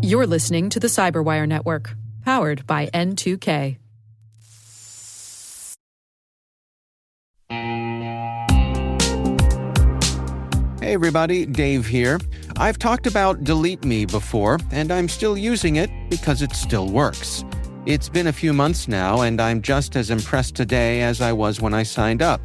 You're listening to the CyberWire Network, powered by N2K. Hey everybody, Dave here. I've talked about Delete Me before, and I'm still using it because it still works. It's been a few months now, and I'm just as impressed today as I was when I signed up.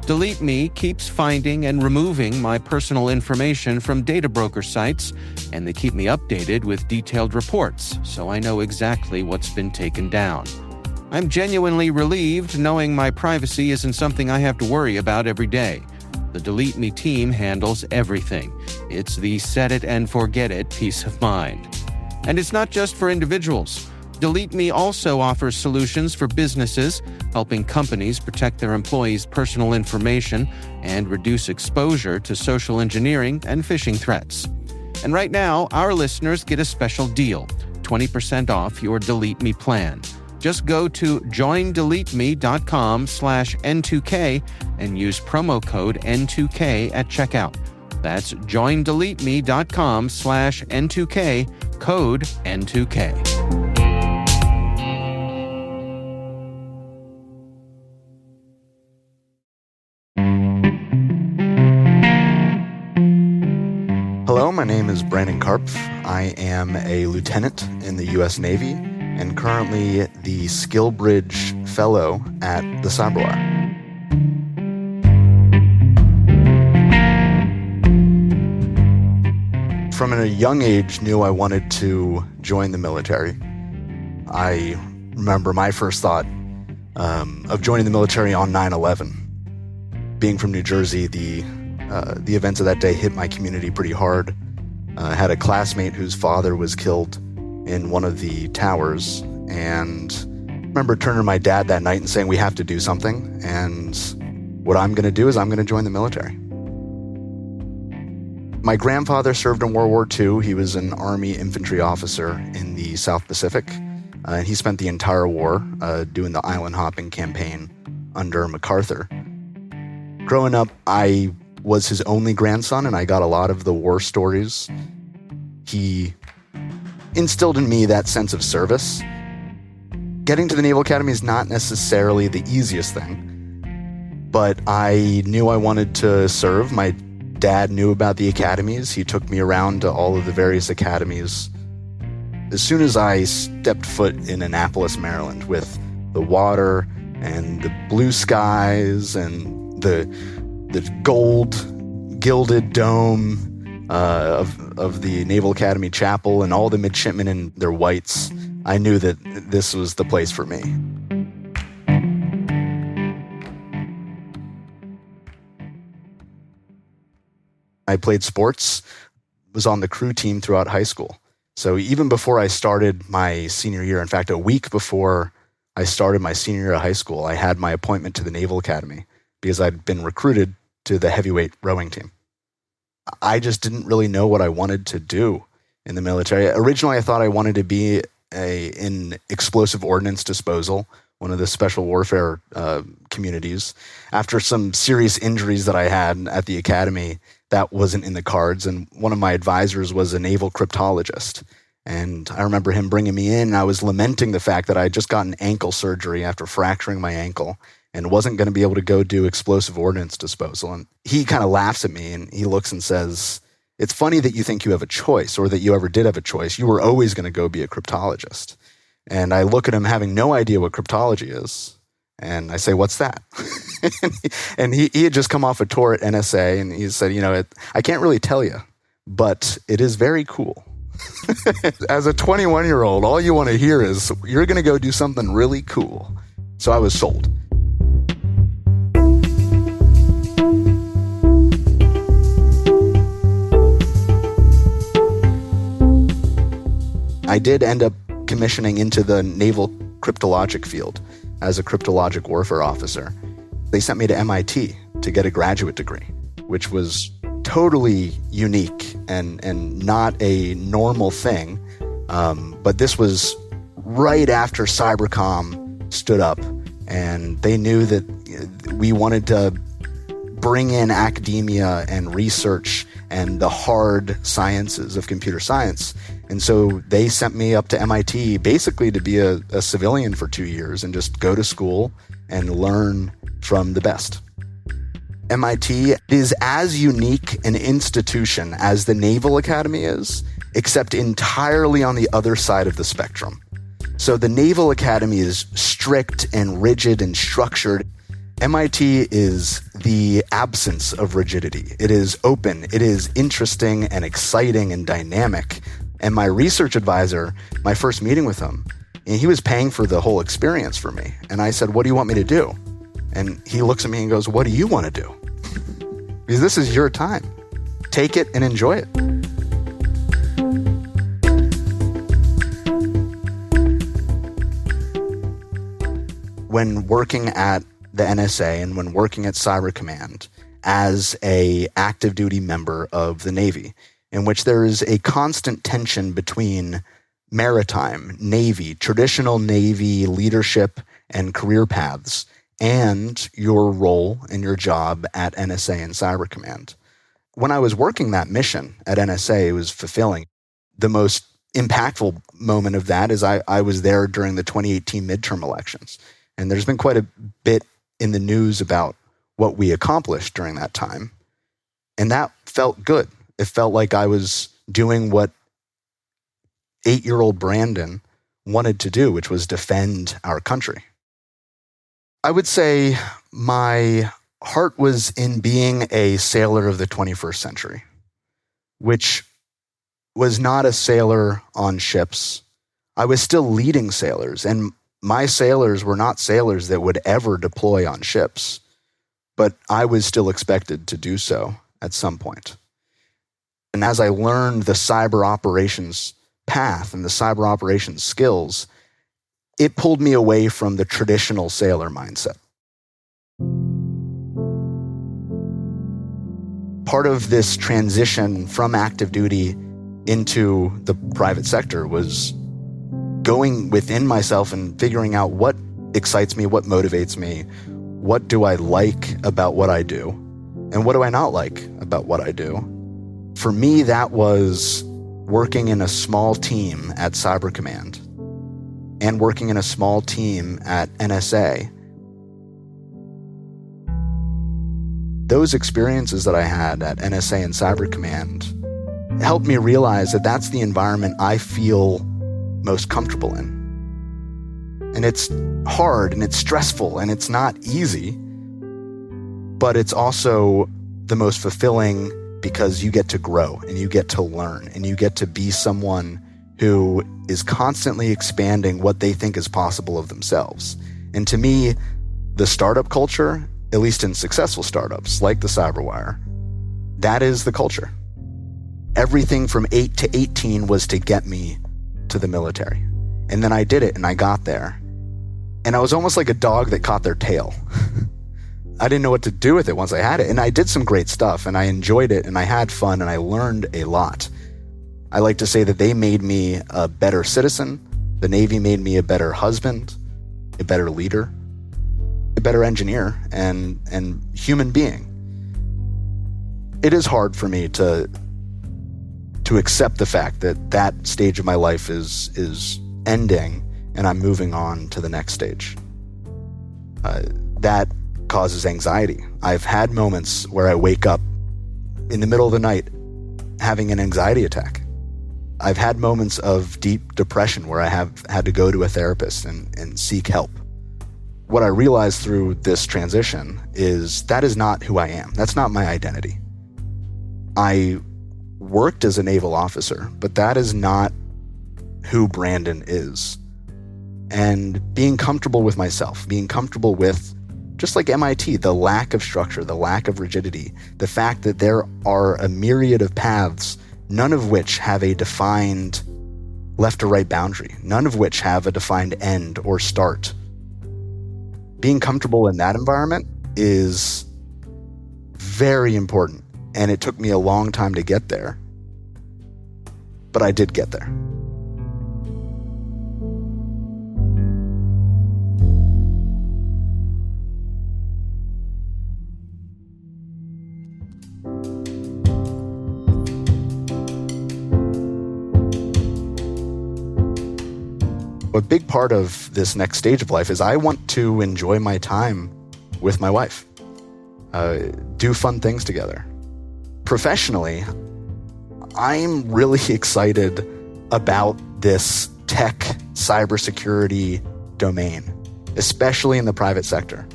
Delete Me keeps finding and removing my personal information from data broker sites, and they keep me updated with detailed reports, so I know exactly what's been taken down. I'm genuinely relieved knowing my privacy isn't something I have to worry about every day. The Delete Me team handles everything. It's the set it and forget it peace of mind. And it's not just for individuals. Delete Me also offers solutions for businesses, helping companies protect their employees' personal information and reduce exposure to social engineering and phishing threats. And right now, our listeners get a special deal, 20% off your Delete Me plan. Just go to joindeleteme.com/N2K and use promo code N2K at checkout. That's joindeleteme.com/N2K, code N2K. Hello, my name is Brandon Karpf. I am a lieutenant in the US Navy and currently the Skillbridge Fellow at the CyberWire. From a young age, knew I wanted to join the military. I remember my first thought of joining the military on 9/11. Being from New Jersey, the events of that day hit my community pretty hard. I had a classmate whose father was killed in one of the towers, and I remember turning to my dad that night and saying, we have to do something, and what I'm going to do is I'm going to join the military. My grandfather served in World War II. He was an Army infantry officer in the South Pacific, and he spent the entire war doing the island hopping campaign under MacArthur. Growing up, I was his only grandson, and I got a lot of the war stories. He instilled in me that sense of service. Getting to the Naval Academy is not necessarily the easiest thing, but I knew I wanted to serve. My dad knew about the academies. He took me around to all of the various academies. As soon as I stepped foot in Annapolis, Maryland, with the water and the blue skies and the gold gilded dome of the Naval Academy Chapel and all the midshipmen in their whites, I knew that this was the place for me. I played sports, was on the crew team throughout high school. So even before I started my senior year, in fact, a week before I started my senior year of high school, I had my appointment to the Naval Academy because I'd been recruited to the heavyweight rowing team. I just didn't really know what I wanted to do in the military. Originally, I thought I wanted to be in explosive ordnance disposal, one of the special warfare communities. After some serious injuries that I had at the academy, that wasn't in the cards. And one of my advisors was a naval cryptologist. And I remember him bringing me in, and I was lamenting the fact that I had just gotten ankle surgery after fracturing my ankle and wasn't going to be able to go do explosive ordnance disposal. And he kind of laughs at me, and he looks and says, it's funny that you think you have a choice, or that you ever did have a choice. You were always going to go be a cryptologist. And I look at him having no idea what cryptology is. And I say, what's that? And he had just come off a tour at NSA, and he said, I can't really tell you, but it is very cool. As a 21-year-old, all you want to hear is, you're going to go do something really cool. So I was sold. I did end up commissioning into the naval cryptologic field as a cryptologic warfare officer. They sent me to MIT to get a graduate degree, which was totally unique and not a normal thing. But this was right after Cybercom stood up, and they knew that we wanted to bring in academia and research and the hard sciences of computer science. And so they sent me up to MIT basically to be a civilian for 2 years and just go to school and learn from the best. MIT is as unique an institution as the Naval Academy is, except entirely on the other side of the spectrum. So the Naval Academy is strict and rigid and structured. MIT is the absence of rigidity. It is open, it is interesting and exciting and dynamic. And my research advisor, my first meeting with him, he was paying for the whole experience for me. And I said, "What do you want me to do?" And he looks at me and goes, "What do you want to do? Because this is your time. Take it and enjoy it." When working at the NSA and when working at Cyber Command as a active duty member of the Navy, in which there is a constant tension between maritime, Navy, traditional Navy leadership and career paths, and your role and your job at NSA and Cyber Command. When I was working that mission at NSA, it was fulfilling. The most impactful moment of that is I was there during the 2018 midterm elections. And there's been quite a bit in the news about what we accomplished during that time. And that felt good. It felt like I was doing what 8-year-old Brandon wanted to do, which was defend our country. I would say my heart was in being a sailor of the 21st century, which was not a sailor on ships. I was still leading sailors, and my sailors were not sailors that would ever deploy on ships, but I was still expected to do so at some point. And as I learned the cyber operations path and the cyber operations skills, it pulled me away from the traditional sailor mindset. Part of this transition from active duty into the private sector was going within myself and figuring out what excites me, what motivates me, what do I like about what I do, and what do I not like about what I do. For me, that was working in a small team at Cyber Command and working in a small team at NSA. Those experiences that I had at NSA and Cyber Command helped me realize that that's the environment I feel most comfortable in. And it's hard and it's stressful and it's not easy, but it's also the most fulfilling because you get to grow and you get to learn and you get to be someone who is constantly expanding what they think is possible of themselves. And to me, the startup culture, at least in successful startups like the CyberWire, that is the culture. Everything from 8 to 18 was to get me to the military. And then I did it and I got there. And I was almost like a dog that caught their tail. I didn't know what to do with it once I had it. And I did some great stuff and I enjoyed it and I had fun and I learned a lot. I like to say that they made me a better citizen. The Navy made me a better husband, a better leader, a better engineer, and human being. It is hard for me to accept the fact that that stage of my life is ending and I'm moving on to the next stage. That causes anxiety. I've had moments where I wake up in the middle of the night having an anxiety attack. I've had moments of deep depression where I have had to go to a therapist and seek help. What I realized through this transition is that is not who I am. That's not my identity. I worked as a naval officer, but that is not who Brandon is. And being comfortable with myself, being comfortable with, just like MIT, the lack of structure, the lack of rigidity, the fact that there are a myriad of paths, none of which have a defined left to right boundary, none of which have a defined end or start. Being comfortable in that environment is very important. And it took me a long time to get there. But I did get there. A big part of this next stage of life is I want to enjoy my time with my wife, do fun things together. Professionally, I'm really excited about this tech cybersecurity domain, especially in the private sector.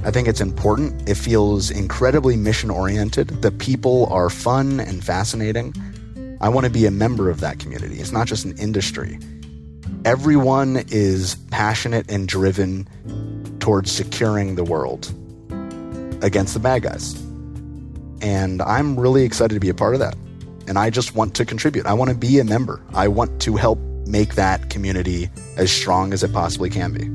I think it's important. It feels incredibly mission-oriented. The people are fun and fascinating. I want to be a member of that community. It's not just an industry. Everyone is passionate and driven towards securing the world against the bad guys. And I'm really excited to be a part of that. And I just want to contribute. I want to be a member. I want to help make that community as strong as it possibly can be.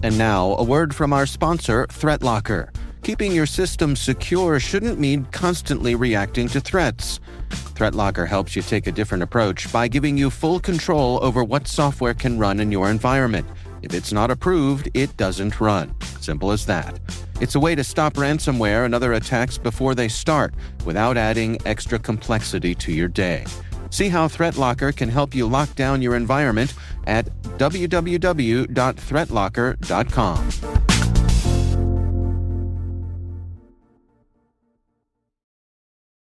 And now, a word from our sponsor, ThreatLocker. Keeping your system secure shouldn't mean constantly reacting to threats. ThreatLocker helps you take a different approach by giving you full control over what software can run in your environment. If it's not approved, it doesn't run. Simple as that. It's a way to stop ransomware and other attacks before they start, without adding extra complexity to your day. See how ThreatLocker can help you lock down your environment at www.threatlocker.com.